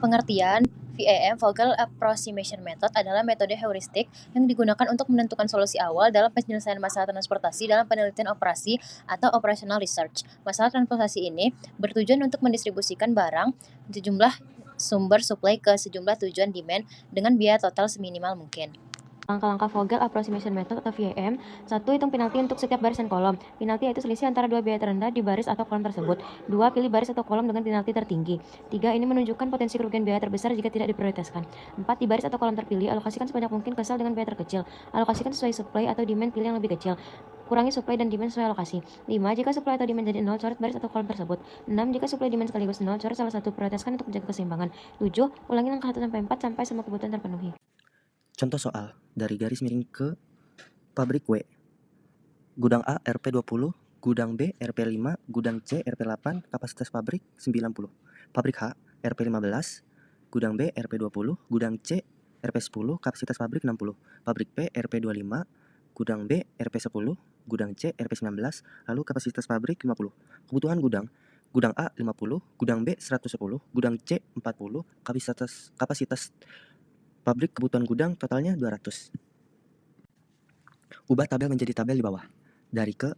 Pengertian VAM (Vogel Approximation Method) adalah metode heuristik yang digunakan untuk menentukan solusi awal dalam penyelesaian masalah transportasi dalam penelitian operasi atau operational research. Masalah transportasi ini bertujuan untuk mendistribusikan barang di jumlah sumber supply ke sejumlah tujuan demand dengan biaya total seminimal mungkin. Langkah-langkah Vogel Approximation Method atau VAM. 1. Hitung penalti untuk setiap baris dan kolom. Penalti yaitu selisih antara dua biaya terendah di baris atau kolom tersebut. 2. Pilih baris atau kolom dengan penalti tertinggi. 3. Ini menunjukkan potensi kerugian biaya terbesar jika tidak diprioritaskan. 4. Di baris atau kolom terpilih, alokasikan sebanyak mungkin ke sel dengan biaya terkecil. Alokasikan sesuai supply atau demand, pilih yang lebih kecil. Kurangi supply dan demand sesuai alokasi. 5. Jika supply atau demand jadi 0, coret baris atau kolom tersebut. 6. Jika supply demand sekaligus 0, coret salah satu, prioritaskan untuk menjaga keseimbangan. 7. Ulangi langkah 1-4 sampai semua kebutuhan terpenuhi. Contoh soal, dari garis miring ke pabrik W. Gudang A RP20, gudang B RP5, gudang C RP8, kapasitas pabrik 90. Pabrik H RP15, gudang B RP20, gudang C RP10, kapasitas pabrik 60. Pabrik P RP25, gudang B RP10, gudang C RP19, lalu kapasitas pabrik 50. Kebutuhan gudang A 50, gudang B 110, gudang C 40, kapasitas pabrik kebutuhan gudang totalnya 200. Ubah tabel menjadi tabel di bawah. Dari ke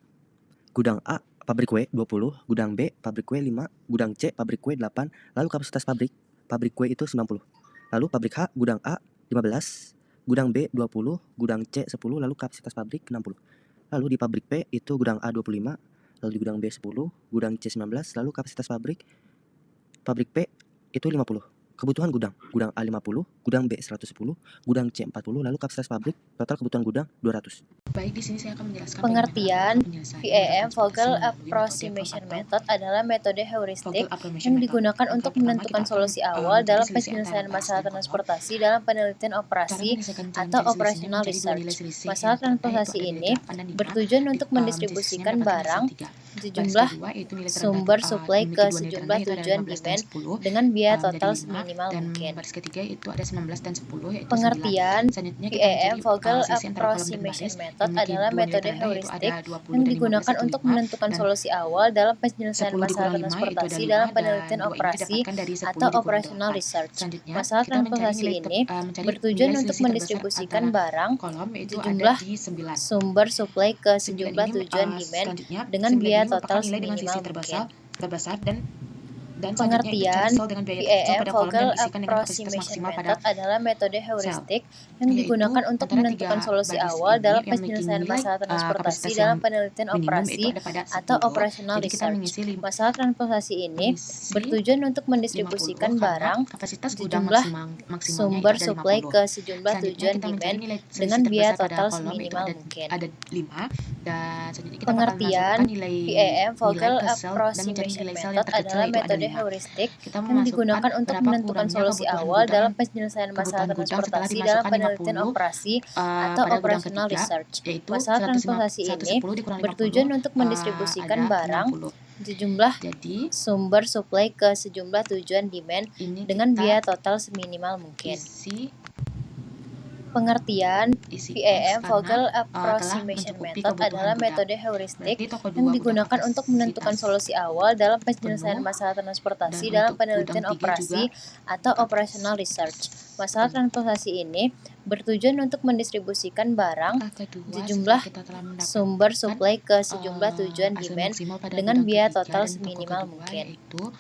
gudang A pabrik W 20, gudang B pabrik W 5, gudang C pabrik W 8, lalu kapasitas pabrik W itu 90. Lalu pabrik H gudang A 15, gudang B 20, gudang C 10, lalu kapasitas pabrik 60. Lalu di pabrik P itu gudang A 25, lalu di gudang B 10, gudang C 19, lalu kapasitas pabrik P itu 50. Kebutuhan gudang A 50, gudang B 110, gudang C 40, lalu kapasitas pabrik total kebutuhan gudang 200. Baik, di sini saya akan menjelaskan Pengertian VAM (Vogel Approximation Method) adalah metode heuristik yang digunakan untuk menentukan solusi awal dalam penyelesaian masalah transportasi dalam penelitian operasi atau operational research. Masalah transportasi ini bertujuan untuk mendistribusikan barang di jumlah sumber supply ke sejumlah tujuan demand dengan biaya total seminimal mungkin. Baris ketiga itu ada 19 dan 10, yaitu Pengertian 9. Selanjutnya kita VAM mencari (Vogel selisih antara kolom dan Approximation baris. Method) Yang adalah kedua nilai metode terendah yaitu heuristik ada 20 yang dan 15 digunakan itu untuk 5, menentukan dan solusi awal dalam penyelesaian 10 masalah dikurang 5 itu transportasi ada dalam 5, penelitian dan 2 ini operasi didapatkan dari 10 atau dikurang operational 8. research. Selanjutnya Masalah kita mencari transportasi ini mencari bertujuan nilai untuk selisih terbesar mendistribusikan antara barang kolom, di itu ada jumlah di 9. sumber supply ke 9 sejumlah ini tujuan demand selanjutnya dengan 9 biaya ini merupakan total nilai dengan seminimal sisi mungkin. terbesar dan selanjutnya itu cari Pengertian sel dengan biaya terkecil VAM pada kolom dan (Vogel isikan dengan kapasitas Approximation maksimal pada Method) adalah metode sel, heuristik yang yaitu digunakan untuk antara menentukan 3 solusi baris awal ini dalam yang memiliki penyelesaian nilai masalah transportasi kapasitas dalam yang penelitian minimum itu operasi ada pada 10. atau operational Jadi kita research. mengisi Masalah transportasi ini bertujuan untuk 50 mendistribusikan karena barang kapasitas di gudang jumlah maksimalnya itu sumber ada supply 50. ke sejumlah Selanjutnya tujuan kita mencari demand nilai dengan selisih biaya terbesar pada total kolom itu seminimal mungkin. ada 5, dan selanjutnya kita bakal Pengertian masukkan nilai VAM (Vogel ke sel dan mencari Approximation nilai sel Method) yang terkecil adalah yaitu ada metode 5. heuristik Kita yang memasukkan digunakan untuk berapa menentukan kurangnya solusi kebutuhan awal gudang dalam penyelesaian masalah setelah transportasi dalam dimasukkan penelitian 50 operasi atau pada gudang operational ketiga, research. yaitu Masalah 110 transportasi ini dikurang 50 bertujuan untuk mendistribusikan ada barang 60. di jumlah Jadi sumber supply ke sejumlah tujuan demand ini dengan kita biaya total seminimal mungkin. isi Pengertian X VAM (Vogel karena Approximation mencukupi Method) kebutuhan adalah gudang. metode heuristik Berarti toko 2 yang udah digunakan untuk menentukan kapasitas solusi awal dalam penyelesaian penuh, masalah dan transportasi dalam untuk gudang penelitian 3 juga operasi atau operational research. Masalah transportasi ini bertujuan untuk mendistribusikan barang di jumlah sumber supply ke sejumlah tujuan demand dengan biaya total seminimal mungkin. yaitu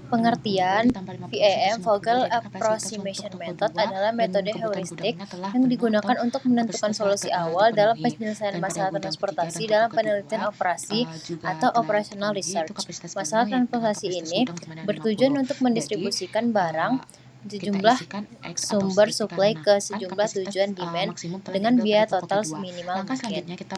Pengertian 60 VAM (Vogel jadi kapasitas Approximation untuk toko Method) 2 adalah dan metode kebutuhan heuristik gudangnya telah yang penuh digunakan atau untuk menentukan kapasitas telah solusi awal dalam terpenuhi. penyelesaian Dan pada masalah gudang ketiga transportasi dan dalam toko penelitian kedua, operasi juga atau telah operational terpenuhi, itu research. kapasitas Masalah penuh, yaitu dengan transportasi kapasitas ini gudang sebanyak bertujuan 50. untuk Jadi mendistribusikan barang di kita jumlah isikan X atau sumber kita supply ke gunakan sejumlah kapasitas tujuan demand maksimum telah dengan diambil biaya pada toko total kedua. seminimal Langkah mungkin. selanjutnya kita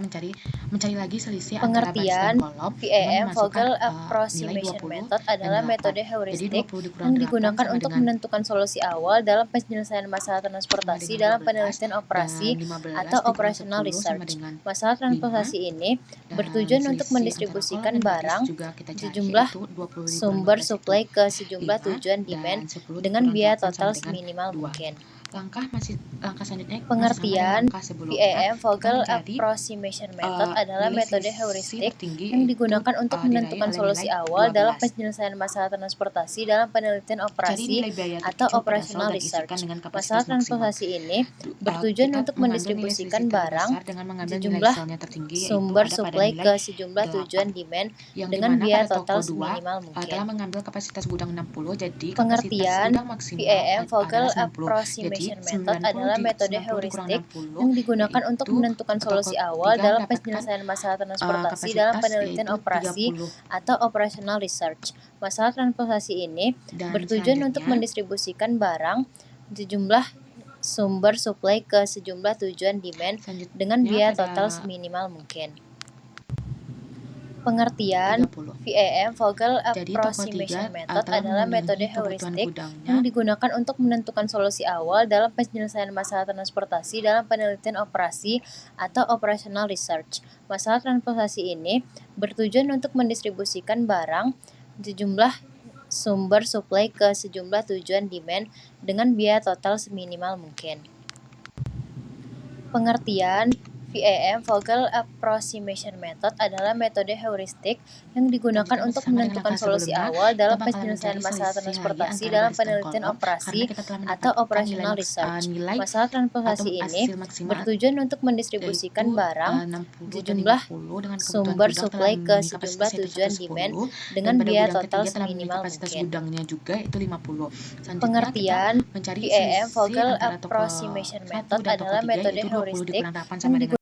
mencari lagi selisih antara baris dan Pengertian kolom dengan VAM memasukkan (Vogel nilai Approximation 20 Method) dan adalah 8. metode Jadi heuristik 20 dikurang yang 8 digunakan sama untuk dengan menentukan solusi awal dalam penyelesaian masalah transportasi dalam 15, penelitian operasi dan 15 atau dikurang operational 10 sama research. dengan Masalah 5, transportasi ini dan bertujuan untuk selisih antara mendistribusikan kolom dan baris barang juga kita di cari, jumlah yaitu 20 dikurang sumber 15 supply itu ke sejumlah 5, tujuan dan demand 10 dengan dikurang biaya 8 sama total dengan seminimal 2. mungkin. Langkah masih langkah selanjutnya masih sama dengan Pengertian langkah sebelumnya. VAM Vogel Kita mencari Approximation Method adalah nilai metode selisih heuristik tertinggi yang yaitu digunakan untuk diraih menentukan oleh solusi nilai awal dalam 12. penyelesaian masalah transportasi dalam penelitian Cari operasi nilai biaya atau terkecil pada sel operational dan isikan research. dengan Masalah kapasitas maksimal. transportasi ini bertujuan Kita untuk mengambil nilai mendistribusikan selisih barang terbesar dengan mengambil nilai sejumlah selnya tertinggi yaitu sumber ada pada supply nilai ke sejumlah 8. tujuan demand Yang dengan dimana biaya pada total toko 2 seminimal telah mungkin. mengambil kapasitas gudang 60, jadi kapasitas Pengertian gudang maksimal VAM Vogel adalah 90. Jadi Approximation Method 90 adalah metode 90 dikurang heuristik 60 yang digunakan untuk yaitu menentukan toko solusi awal 3 dalam mendapatkan penyelesaian masalah transportasi dalam kapasitas penelitian yaitu operasi 30. atau operational research. Masalah transportasi ini Dan bertujuan untuk selanjutnya mendistribusikan barang sejumlah sumber supply ke sejumlah tujuan demand dengan biaya total seminimal mungkin. Pengertian 30. VAM Vogel Jadi toko 3 Approximation Method telah adalah metode memenuhi kebutuhan heuristik gudangnya yang digunakan untuk menentukan solusi awal dalam penyelesaian masalah transportasi dalam penelitian operasi atau operational research. Masalah transportasi ini bertujuan untuk mendistribusikan barang sejumlah sumber supply ke sejumlah tujuan demand dengan biaya total seminimal mungkin. Pengertian VAM Vogel Approximation Method adalah metode heuristik yang digunakan Lanjutkan untuk masih sama dengan menentukan langkah solusi sebelumnya. awal Kita dalam bakalan penyelesaian mencari masalah selisih transportasi antara dalam baris dan penelitian kolom operasi karena kita telah atau mendapatkan operational nilai research. nilai Masalah atau transportasi ini hasil maksimal bertujuan untuk yaitu mendistribusikan barang 60 dan sejumlah 50 dengan kebutuhan sumber gudang telah supply ke memenuhi sejumlah kapasitas tujuan yaitu demand 110 dan dengan pada biaya gudang total ketiga telah memenuhi seminimal kapasitas mungkin. gudangnya juga yaitu 50. Selanjutnya kita Pengertian mencari VAM selisih Vogel antara toko Approximation 1 Method dan toko adalah 3 metode yaitu 20 heuristik dikurang 8 yang sama dengan